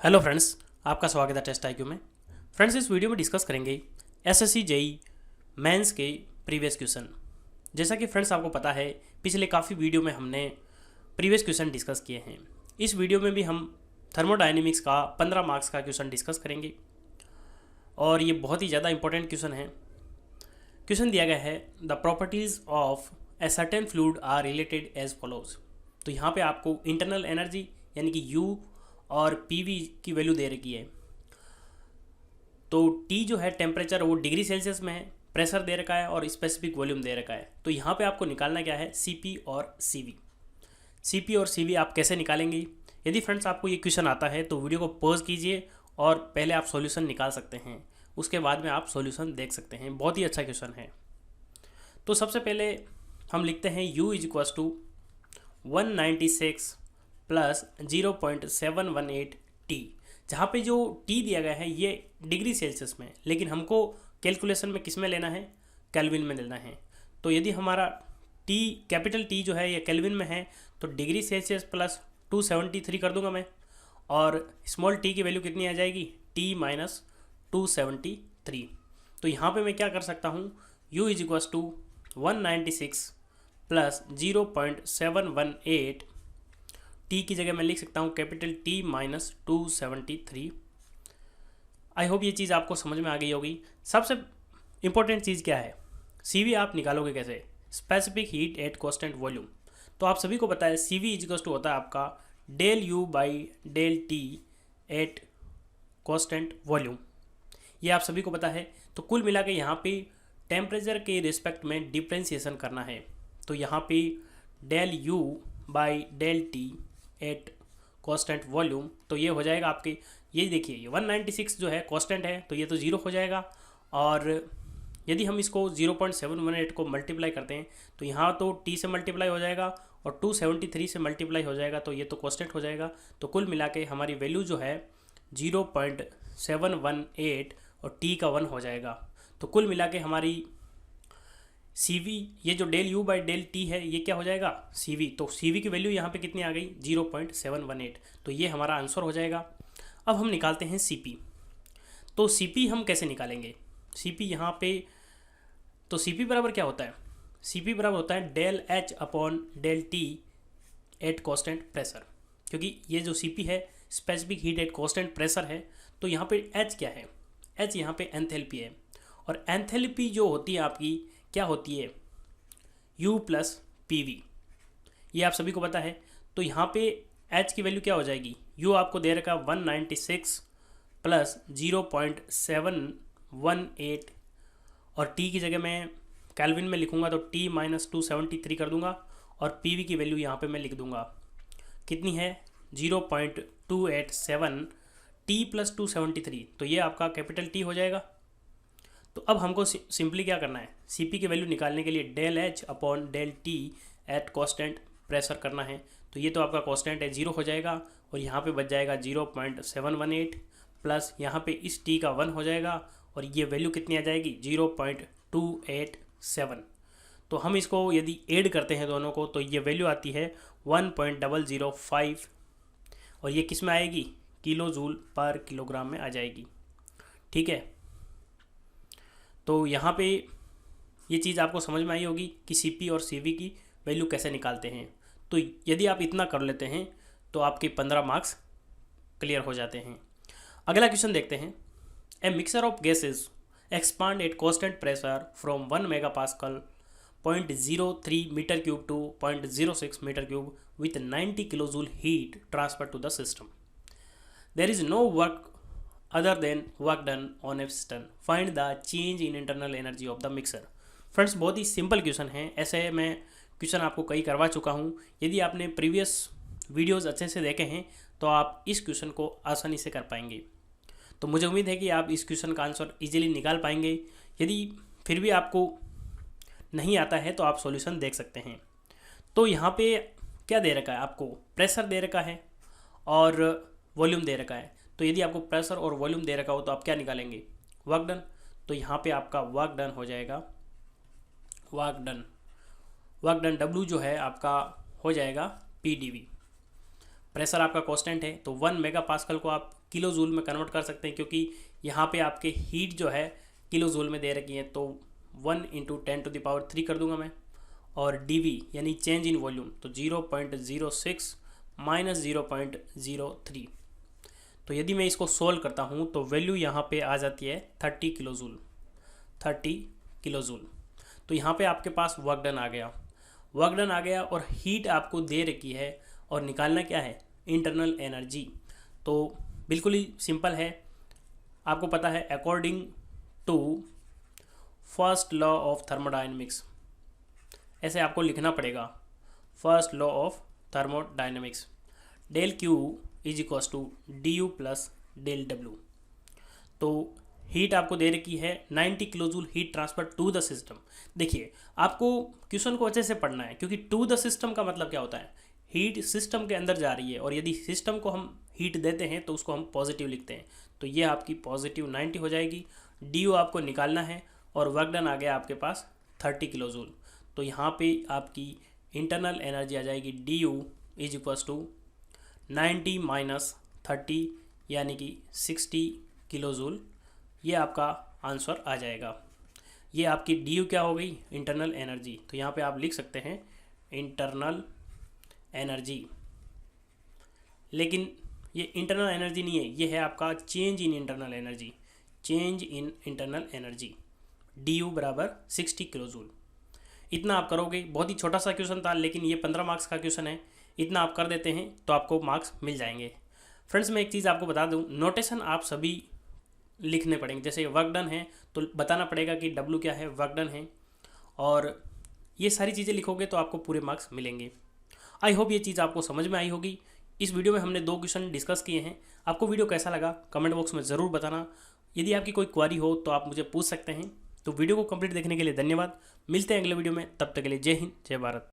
Hello friends, आपका स्वागत है टेस्ट आईक्यू में। फ्रेंड्स, इस वीडियो में डिस्कस करेंगे एसएससी जेई मेंस के प्रीवियस क्वेश्चन। जैसा कि फ्रेंड्स आपको पता है, पिछले काफ़ी वीडियो में हमने प्रीवियस क्वेश्चन डिस्कस किए हैं। इस वीडियो में भी हम थर्मोडायनेमिक्स का 15 मार्क्स का क्वेश्चन डिस्कस करेंगे और ये बहुत ही ज़्यादा इंपॉर्टेंट क्वेश्चन है। क्वेश्चन दिया गया है, the properties of a certain fluid are related as follows. तो यहाँ पे आपको इंटरनल एनर्जी यानी कि यू और पीवी की वैल्यू दे रखी है। तो टी जो है टेम्परेचर वो डिग्री सेल्सियस में है, प्रेशर दे रखा है और स्पेसिफिक वॉल्यूम दे रखा है। तो यहाँ पे आपको निकालना क्या है, सीपी और सीवी। सीपी और सीवी आप कैसे निकालेंगे? यदि फ्रेंड्स आपको ये क्वेश्चन आता है तो वीडियो को पॉज कीजिए और पहले आप सॉल्यूशन निकाल सकते हैं, उसके बाद में आप सॉल्यूशन देख सकते हैं। बहुत ही अच्छा क्वेश्चन है। तो सबसे पहले हम लिखते हैं u is equals to 196 plus 0.718 T. जहाँ पे जो टी दिया गया है ये डिग्री सेल्सियस में, लेकिन हमको कैलकुलेशन में किस में लेना है, केल्विन में लेना है। तो यदि हमारा टी कैपिटल टी जो है ये केल्विन में है तो डिग्री सेल्सियस प्लस 273 कर दूंगा मैं, और स्मॉल टी की वैल्यू कितनी आ जाएगी, टी माइनस 273। तो यहाँ पे मैं क्या कर सकता हूँ, u is equals to 196 plus 0.718 T की जगह मैं लिख सकता हूँ capital T minus 273। I hope ये चीज़ आपको समझ में आ गई होगी। सबसे इम्पोर्टेंट चीज़ क्या है, सीवी आप निकालोगे कैसे, specific heat eight constant volume. तो आप सभी को पता है सीवी इजिकल्स टू होता है आपका del U by del T at constant volume. ये आप सभी को पता है। तो कुल मिला के यहाँ पे टेम्परेचर के रिस्पेक्ट में डिफ्रेंसिएशन करना है। तो यहाँ पे del U by del T at constant volume, तो ये हो जाएगा आपके, ये देखिए ये 196 जो है कांस्टेंट है तो ये तो ज़ीरो हो जाएगा। और यदि हम इसको 0.718 को मल्टीप्लाई करते हैं तो यहाँ तो टी से मल्टीप्लाई हो जाएगा और 273 से मल्टीप्लाई हो जाएगा, तो ये तो कांस्टेंट हो जाएगा। तो कुल मिला के हमारी वैल्यू जो है 0.718 और टी का 1 हो जाएगा। तो कुल मिला के हमारी CV, ये जो del U by del T है ये क्या हो जाएगा, CV। तो CV की वैल्यू यहाँ पे कितनी आ गई, 0.718। तो ये हमारा आंसर हो जाएगा। अब हम निकालते हैं CP। तो CP हम कैसे निकालेंगे, CP यहाँ पे, तो CP बराबर क्या होता है, CP बराबर होता है del H upon del T at constant pressure. क्योंकि ये जो CP है specific heat at constant pressure है, तो यहाँ पे H क्या है, H यहाँ पे एंथैल्पी है। और एंथैल्पी जो होती है आपकी क्या होती है, U प्लस PV, ये आप सभी को पता है। तो यहाँ पे H की वैल्यू क्या हो जाएगी, U आपको दे रखा 196 प्लस 0.718 और T की जगह मैं केल्विन में लिखूँगा तो T माइनस 273 कर दूंगा, और PV की वैल्यू यहाँ पे मैं लिख दूंगा कितनी है, 0.287 T प्लस 273। तो ये आपका कैपिटल T हो जाएगा। तो अब हमको सिंपली क्या करना है, CP की वैल्यू निकालने के लिए del H upon del T at constant pressure करना है। तो ये तो आपका कांस्टेंट है, 0 हो जाएगा और यहाँ पे बच जाएगा 0.718 प्लस यहाँ पे इस T का 1 हो जाएगा और ये वैल्यू कितनी आ जाएगी, 0.287। तो हम इसको यदि ऐड करते हैं दोनों को तो ये वैल्यू आती है 1.005 और ये किस में आएगी, किलो जूल पर किलोग्राम में आ जाएगी। ठीक है, तो यहाँ पे ये चीज़ आपको समझ में आई होगी कि CP और CV की वैल्यू कैसे निकालते हैं। तो यदि आप इतना कर लेते हैं तो आपके 15 मार्क्स क्लियर हो जाते हैं। अगला क्वेश्चन देखते हैं, a mixture of gases expand at constant pressure from 1 megapascal 0.03 metre cube to 0.06 metre cube with 90 kilojoule heat transfer to the system. There is no work other than work done on a piston. Find the change in internal energy of the mixer. Friends, बहुत ही simple question है। ऐसे मैं question आपको कई करवा चुका हूँ। यदि आपने प्रीवियस वीडियोस अच्छे से देखे हैं तो आप इस क्वेश्चन को आसानी से कर पाएंगे। तो मुझे उम्मीद है कि आप इस क्वेश्चन का आंसर इजीली निकाल पाएंगे। यदि फिर भी आपको नहीं आता है तो आप सॉल्यूशन देख सकते हैं। तो यहाँ पे क्या दे रखा है, आपको प्रेशर दे रखा है और वॉल्यूम दे रखा है। तो यदि आपको प्रेशर और वॉल्यूम दे रखा हो तो आप क्या निकालेंगे, वर्क डन। तो यहाँ पे आपका वर्क डन हो जाएगा, वर्क डन W जो है आपका हो जाएगा PdV। प्रेशर आपका कांस्टेंट है, तो 1 मेगा पास्कल को आप किलो जूल में कन्वर्ट कर सकते हैं, क्योंकि यहाँ पे आपके हीट जो है किलो जूल में दे रखी है। तो 1 × 10⁻³ कर दूंगा मैं। और dV यानी चेंज इन वॉल्यूम, तो 0.06 - 0.03। तो यदि मैं इसको सोल्व करता हूँ तो वैल्यू यहाँ पे आ जाती है 30 किलो जूल। 30 kilo joule. तो यहाँ पे आपके पास वर्क डन आ गया, वर्क डन आ गया, और हीट आपको दे रखी है, और निकालना क्या है, इंटरनल एनर्जी। तो बिल्कुल ही सिंपल है, आपको पता है according to first law of thermodynamics, ऐसे आपको लिखना पड़ेगा, first law of thermodynamics, del Q = du + del W। तो हीट आपको दे रखी है 90 kilo joule heat transfer to the system. देखिए, आपको क्वेश्चन को अच्छे से पढ़ना है, क्योंकि टू द सिस्टम का मतलब क्या होता है, हीट सिस्टम के अंदर जा रही है, और यदि सिस्टम को हम हीट देते हैं तो उसको हम पॉजिटिव लिखते हैं। तो ये आपकी पॉजिटिव 90 हो जाएगी। डी आपको निकालना है, और वर्क डन आ गया आपके पास 30 किलो जूल। तो यहाँ पे आपकी इंटरनल एनर्जी आ जाएगी du = 90 - 30 यानी कि 60 किलो जूल। ये आपका आंसर आ जाएगा। ये आपकी du क्या हो गई, इंटरनल एनर्जी। तो यहाँ पे आप लिख सकते हैं इंटरनल एनर्जी, लेकिन ये इंटरनल एनर्जी नहीं है, ये है आपका change in internal energy. Change in internal energy, du = 60 kilo joule. इतना आप करोगे, बहुत ही छोटा सा क्वेश्चन था, लेकिन ये 15 मार्क्स का क्वेश्चन है। इतना आप कर देते हैं तो आपको मार्क्स मिल जाएंगे। फ्रेंड्स, मैं एक चीज़ आपको बता दूं, नोटेशन आप सभी लिखने पड़ेंगे। जैसे वर्क डन है तो बताना पड़ेगा कि W क्या है, वर्क डन है, और ये सारी चीज़ें लिखोगे तो आपको पूरे मार्क्स मिलेंगे। आई होप ये चीज़ आपको समझ में आई होगी। इस वीडियो में हमने 2 क्वेश्चन डिस्कस किए हैं। आपको वीडियो कैसा लगा कमेंट बॉक्स में ज़रूर बताना। यदि आपकी कोई क्वारी हो तो आप मुझे पूछ सकते हैं। तो वीडियो को कंप्लीट देखने के लिए धन्यवाद। मिलते हैं अगले वीडियो में, तब तक के लिए जय हिंद, जय भारत।